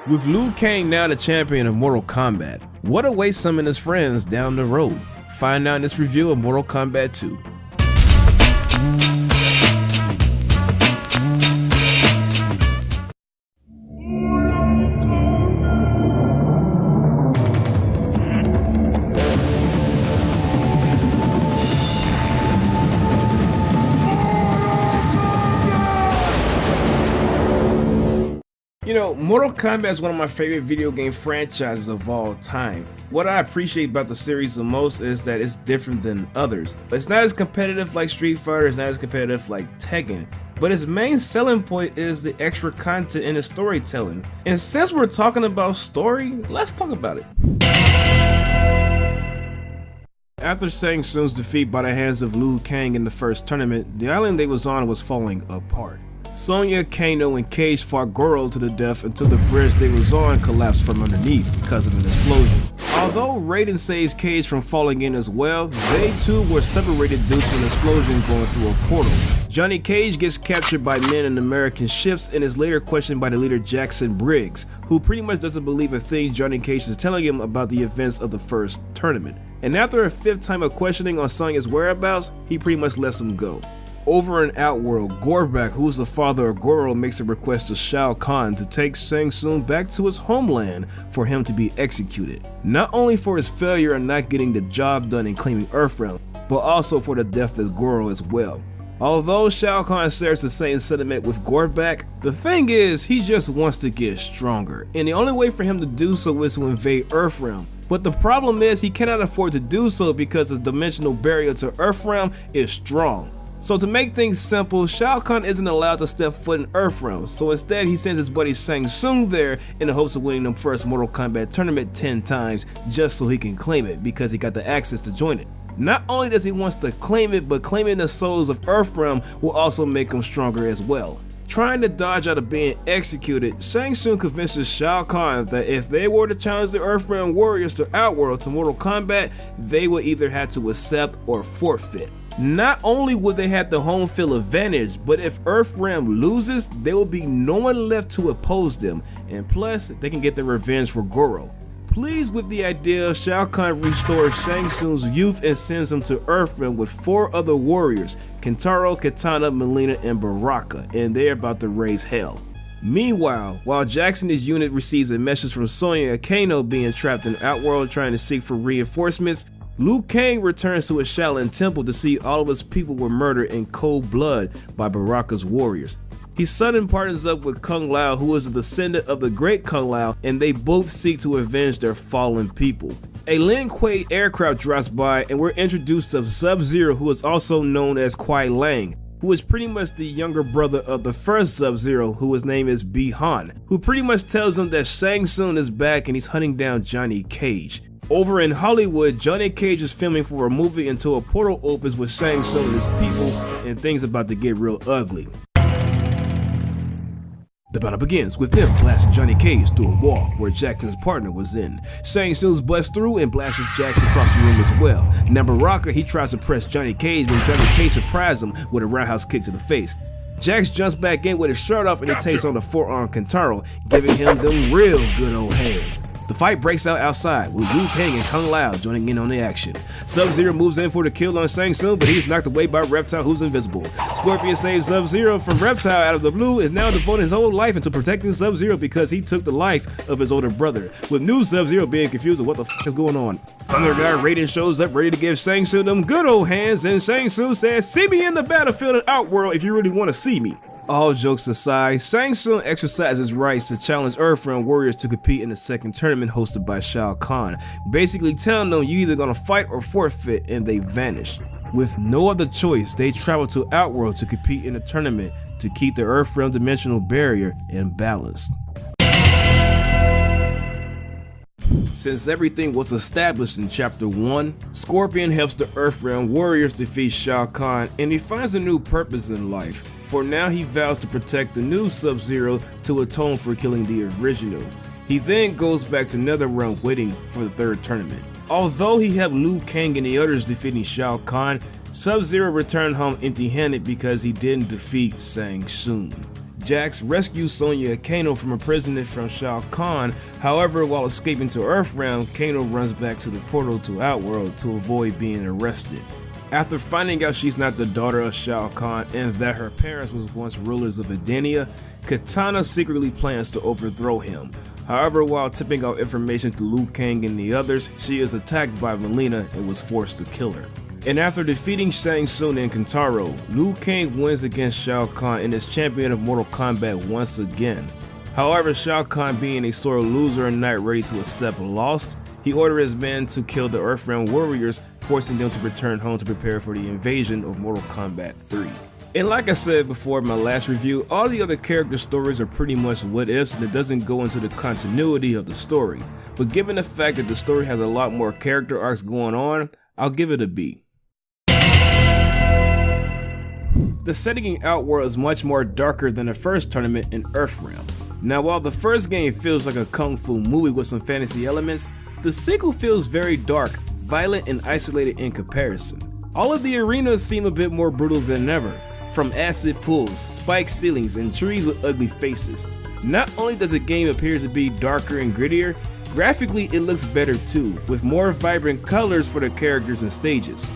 With Liu Kang now the champion of Mortal Kombat, what awaits some of his friends down the road? Find out in this review of Mortal Kombat 2. You know, Mortal Kombat is one of my favorite video game franchises of all time. What I appreciate about the series the most is that it's different than others. It's not as competitive like Street Fighter, it's not as competitive like Tekken, but its main selling point is the extra content in the storytelling. And since we're talking about story, let's talk about it. After Shang Tsung's defeat by the hands of Liu Kang in the first tournament, the island they was on was falling apart. Sonya, Kano, and Cage fought Goro to the death until the bridge they was on collapsed from underneath because of an explosion. Although Raiden saves Cage from falling in as well, they too were separated due to an explosion going through a portal. Johnny Cage gets captured by men in American ships and is later questioned by the leader Jackson Briggs, who pretty much doesn't believe a thing Johnny Cage is telling him about the events of the first tournament. And after a fifth time of questioning on Sonya's whereabouts, he pretty much lets him go. Over in Outworld, Gorbak, who is the father of Goro, makes a request to Shao Kahn to take Shang Tsung back to his homeland for him to be executed. Not only for his failure in not getting the job done in claiming Earthrealm, but also for the death of Goro as well. Although Shao Kahn shares the same sentiment with Gorbak, the thing is, he just wants to get stronger, and the only way for him to do so is to invade Earthrealm. But the problem is he cannot afford to do so because his dimensional barrier to Earthrealm is strong. So to make things simple, Shao Kahn isn't allowed to step foot in Earthrealm, so instead he sends his buddy Shang Tsung there in the hopes of winning the first Mortal Kombat tournament 10 times just so he can claim it because he got the access to join it. Not only does he want to claim it, but claiming the souls of Earthrealm will also make him stronger as well. Trying to dodge out of being executed, Shang Tsung convinces Shao Kahn that if they were to challenge the Earthrealm warriors to Outworld to Mortal Kombat, they would either have to accept or forfeit. Not only would they have the home field advantage, but if Earthrealm loses, there will be no one left to oppose them, and plus, they can get their revenge for Goro. Pleased with the idea, Shao Kahn restores Shang Tsung's youth and sends him to Earthrealm with 4 other warriors, Kentaro, Kitana, Mileena, and Baraka, and they're about to raise hell. Meanwhile, while Jackson's unit receives a message from Sonya and Kano being trapped in Outworld trying to seek for reinforcements, Liu Kang returns to his Shaolin temple to see all of his people were murdered in cold blood by Baraka's warriors. He suddenly partners up with Kung Lao, who is a descendant of the great Kung Lao, and they both seek to avenge their fallen people. A Lin Kuei aircraft drops by and we're introduced to Sub-Zero, who is also known as Kuai Lang, who is pretty much the younger brother of the first Sub-Zero, whose name is Bi-Han, who pretty much tells him that Shang Tsung is back and he's hunting down Johnny Cage. Over in Hollywood, Johnny Cage is filming for a movie until a portal opens with Shang Tsung and his people, and things about to get real ugly. The battle begins with them blasting Johnny Cage through a wall where Jackson's partner was in. Shang Tsung busts through and blasts Jackson across the room as well. Now Baraka, he tries to press Johnny Cage, but Johnny Cage surprises him with a roundhouse kick to the face. Jax jumps back in with his shirt off and he takes on the 4-armed Kentaro, giving him them real good old hands. The fight breaks out outside with Liu Kang and Kung Lao joining in on the action. Sub-Zero moves in for the kill on Shang Tsung, but he's knocked away by Reptile, who's invisible. Scorpion saves Sub-Zero from Reptile out of the blue, is now devoting his whole life into protecting Sub-Zero because he took the life of his older brother, with new Sub-Zero being confused with what the f is going on. Thunder God Raiden shows up ready to give Shang Tsung them good old hands, and Shang Tsung says, "See me in the battlefield in Outworld if you really want to see me." All jokes aside, Shang Tsung exercises rights to challenge Earthrealm warriors to compete in the second tournament hosted by Shao Kahn, basically telling them you either gonna fight or forfeit, and they vanish. With no other choice, they travel to Outworld to compete in a tournament to keep the Earthrealm dimensional barrier in balance. Since everything was established in Chapter 1, Scorpion helps the Earthrealm warriors defeat Shao Kahn, and he finds a new purpose in life. For now, he vows to protect the new Sub-Zero to atone for killing the original. He then goes back to Netherrealm waiting for the third tournament. Although he helped Liu Kang and the others defeating Shao Kahn, Sub-Zero returned home empty-handed because he didn't defeat Shang Tsung. Jax rescues Sonya and Kano from imprisonment from Shao Kahn. However, while escaping to Earthrealm, Kano runs back to the portal to Outworld to avoid being arrested. After finding out she's not the daughter of Shao Kahn and that her parents was once rulers of Edenia, Kitana secretly plans to overthrow him. However, while tipping out information to Liu Kang and the others, she is attacked by Mileena and was forced to kill her. And after defeating Shang Tsung and Kentaro, Liu Kang wins against Shao Kahn and is champion of Mortal Kombat once again. However, Shao Kahn, being a sore loser and not ready to accept loss, he ordered his men to kill the Earthrealm warriors, forcing them to return home to prepare for the invasion of Mortal Kombat 3. And like I said before in my last review, all the other character stories are pretty much what ifs and it doesn't go into the continuity of the story. But given the fact that the story has a lot more character arcs going on, I'll give it a B. The setting in Outworld is much more darker than the first tournament in Earthrealm. Now, while the first game feels like a kung fu movie with some fantasy elements, the sequel feels very dark, violent, and isolated in comparison. All of the arenas seem a bit more brutal than ever, from acid pools, spiked ceilings, and trees with ugly faces. Not only does the game appear to be darker and grittier, graphically it looks better too, with more vibrant colors for the characters and stages.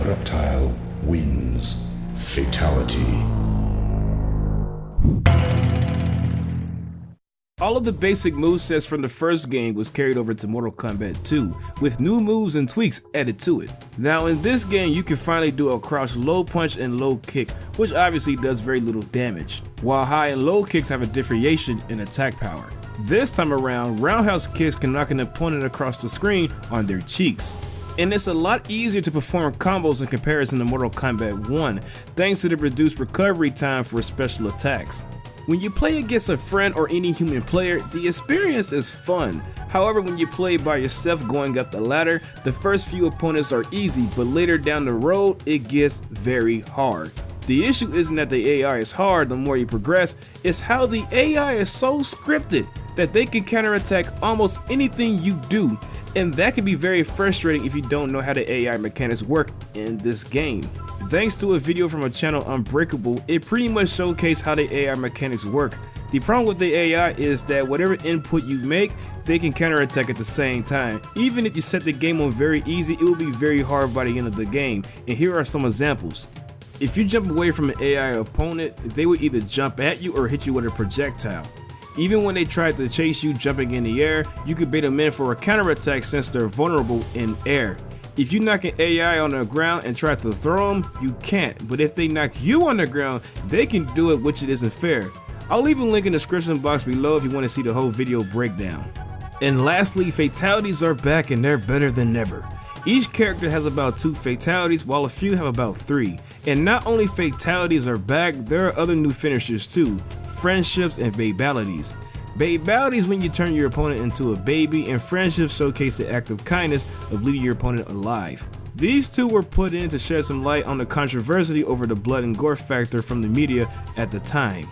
Reptile wins. Fatality. All of the basic movesets from the first game was carried over to Mortal Kombat 2, with new moves and tweaks added to it. Now in this game you can finally do a crouch low punch and low kick, which obviously does very little damage, while high and low kicks have a differentiation in attack power. This time around, roundhouse kicks can knock an opponent across the screen on their cheeks. And it's a lot easier to perform combos in comparison to Mortal Kombat 1, thanks to the reduced recovery time for special attacks. When you play against a friend or any human player, the experience is fun. However, when you play by yourself going up the ladder, the first few opponents are easy, but later down the road, it gets very hard. The issue isn't that the AI is hard the more you progress, it's how the AI is so scripted that they can counterattack almost anything you do, and that can be very frustrating if you don't know how the AI mechanics work in this game. Thanks to a video from a channel Unbreakable, it pretty much showcased how the AI mechanics work. The problem with the AI is that whatever input you make, they can counterattack at the same time. Even if you set the game on very easy, it will be very hard by the end of the game, and here are some examples. If you jump away from an AI opponent, they will either jump at you or hit you with a projectile. Even when they try to chase you jumping in the air, you could bait them in for a counterattack since they're vulnerable in air. If you knock an AI on the ground and try to throw them, you can't, but if they knock you on the ground, they can do it, which it isn't fair. I'll leave a link in the description box below if you want to see the whole video breakdown. And lastly, fatalities are back and they're better than ever. Each character has about 2 fatalities, while a few have about 3. And not only fatalities are back, there are other new finishers too, friendships and babalities. Babalities when you turn your opponent into a baby, and friendships showcase the act of kindness of leaving your opponent alive. These two were put in to shed some light on the controversy over the blood and gore factor from the media at the time.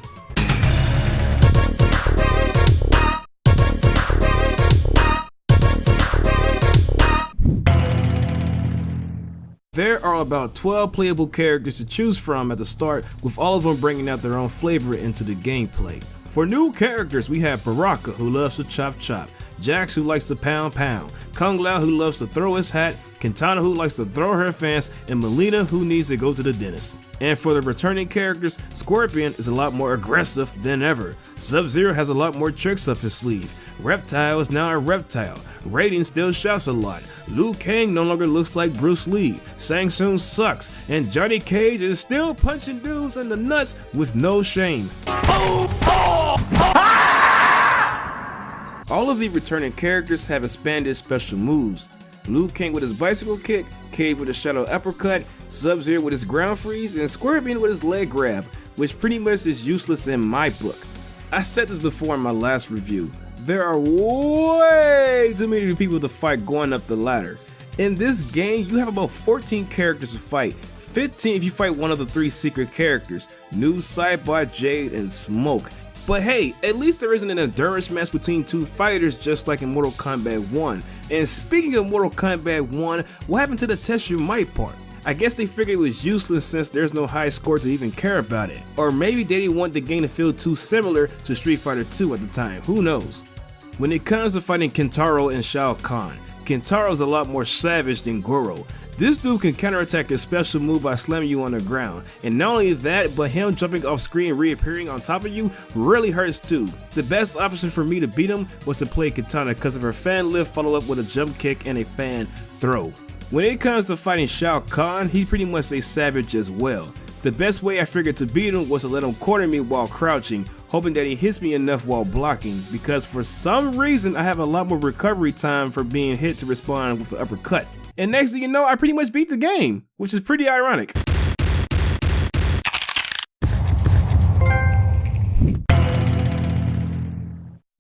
There are about 12 playable characters to choose from at the start, with all of them bringing out their own flavor into the gameplay. For new characters, we have Baraka, who loves to chop chop, Jax, who likes to pound pound, Kung Lao, who loves to throw his hat, Kitana, who likes to throw her fans, and Mileena, who needs to go to the dentist. And for the returning characters, Scorpion is a lot more aggressive than ever, Sub-Zero has a lot more tricks up his sleeve, Reptile is now a reptile, Raiden still shouts a lot, Liu Kang no longer looks like Bruce Lee, Shang Tsung sucks, and Johnny Cage is still punching dudes in the nuts with no shame. All of the returning characters have expanded special moves. Liu Kang with his bicycle kick, Cage with his shadow uppercut, Sub-Zero with his ground freeze, and Scorpion with his leg grab, which pretty much is useless in my book. I said this before in my last review. There are way too many people to fight going up the ladder. In this game, you have about 14 characters to fight, 15 if you fight one of the 3 secret characters, Noob Saibot, Jade, and Smoke. But hey, at least there isn't an endurance match between 2 fighters just like in Mortal Kombat 1. And speaking of Mortal Kombat 1, what happened to the test your might part? I guess they figured it was useless since there's no high score to even care about it. Or maybe they didn't want the game to feel too similar to Street Fighter II at the time, who knows. When it comes to fighting Kentaro and Shao Kahn, Kentaro's a lot more savage than Goro. This dude can counterattack his special move by slamming you on the ground, and not only that, but him jumping off screen and reappearing on top of you really hurts too. The best option for me to beat him was to play Kitana because of her fan lift follow up with a jump kick and a fan throw. When it comes to fighting Shao Kahn, he's pretty much a savage as well. The best way I figured to beat him was to let him corner me while crouching, hoping that he hits me enough while blocking, because for some reason I have a lot more recovery time for being hit to respond with the uppercut. And next thing you know, I pretty much beat the game, which is pretty ironic.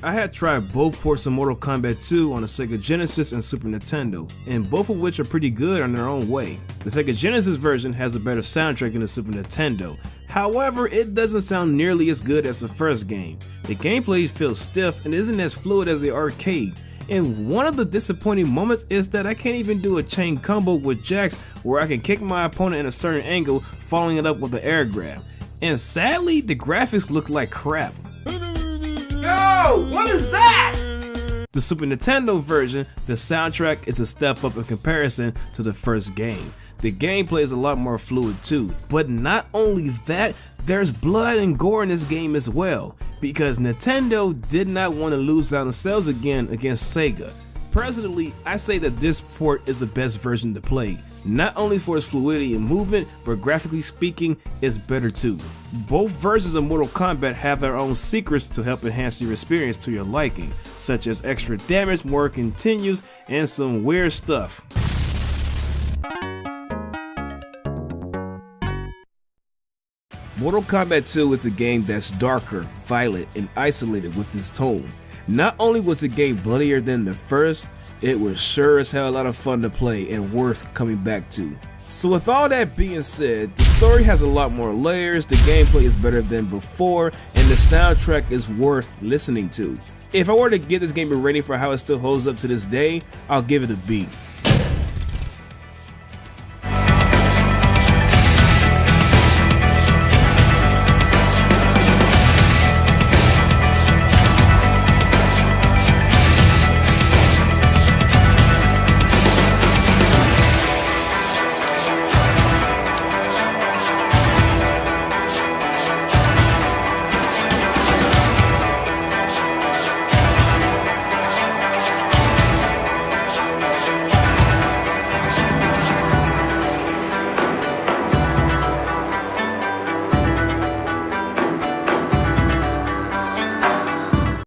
I had tried both ports of Mortal Kombat II on the Sega Genesis and Super Nintendo, and both of which are pretty good on their own way. The Sega Genesis version has a better soundtrack than the Super Nintendo, however it doesn't sound nearly as good as the first game. The gameplay feels stiff and isn't as fluid as the arcade, and one of the disappointing moments is that I can't even do a chain combo with Jax where I can kick my opponent in a certain angle following it up with the air grab. And sadly, the graphics look like crap. Yo, what is that? The Super Nintendo version, the soundtrack is a step up in comparison to the first game. The gameplay is a lot more fluid too, but not only that, there's blood and gore in this game as well, because Nintendo did not want to lose out on sales again against Sega. Personally, I say that this port is the best version to play, not only for its fluidity and movement, but graphically speaking, it's better too. Both versions of Mortal Kombat have their own secrets to help enhance your experience to your liking, such as extra damage, more continues, and some weird stuff. Mortal Kombat 2 is a game that's darker, violent, and isolated with its tone. Not only was the game bloodier than the first, it was sure as hell a lot of fun to play and worth coming back to. So with all that being said, the story has a lot more layers, the gameplay is better than before, and the soundtrack is worth listening to. If I were to give this game a rating for how it still holds up to this day, I'll give it a B.